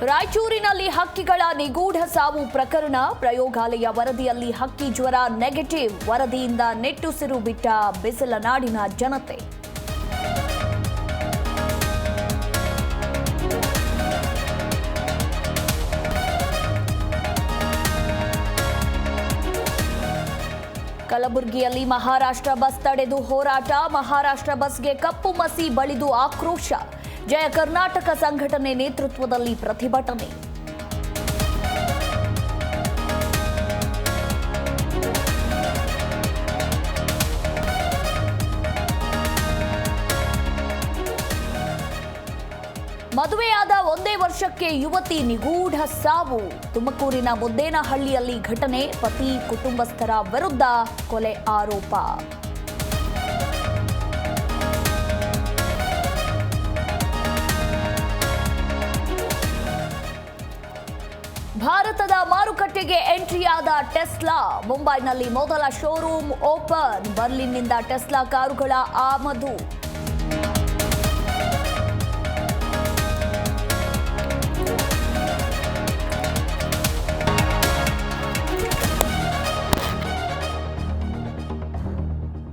ರಾಯಚೂರಿನಲ್ಲಿ ಹಕ್ಕಿಗಳ ನಿಗೂಢ ಸಾವು ಪ್ರಕರಣ ಪ್ರಯೋಗಾಲಯ ವರದಿಯಲ್ಲಿ ಹಕ್ಕಿ ಜ್ವರ ನೆಗೆಟಿವ್ ವರದಿಯಿಂದ ನೆಟ್ಟುಸಿರು ಬಿಟ್ಟ ಬಿಸಿಲನಾಡಿನ ಜನತೆ. ಕಲಬುರಗಿಯಲ್ಲಿ ಮಹಾರಾಷ್ಟ್ರ ಬಸ್ ತಡೆದು ಹೋರಾಟ, ಮಹಾರಾಷ್ಟ್ರ ಬಸ್ಗೆ ಕಪ್ಪು ಮಸಿ ಬಳಿದು ಆಕ್ರೋಶ, ಜಯ ಕರ್ನಾಟಕ ಸಂಘಟನೆ ನೇತೃತ್ವದಲ್ಲಿ ಪ್ರತಿಭಟನೆ. ಮದುವೆಯಾದ ಒಂದೇ ವರ್ಷಕ್ಕೆ ಯುವತಿ ನಿಗೂಢ ಸಾವು. ತುಮಕೂರಿನ ಮುದ್ದೇನಹಳ್ಳಿಯಲ್ಲಿ ಘಟನೆ, ಪತಿ ಕುಟುಂಬಸ್ಥರ ವಿರುದ್ಧ ಕೊಲೆ ಆರೋಪ. ಭಾರತದ ಮಾರುಕಟ್ಟೆಗೆ ಎಂಟ್ರಿಯಾದ ಟೆಸ್ಲಾ, ಮುಂಬೈನಲ್ಲಿ ಮೊದಲ ಶೋರೂಮ್ ಓಪನ್, ಬರ್ಲಿನ್ನಿಂದ ಟೆಸ್ಲಾ ಕಾರುಗಳ ಆಮದು.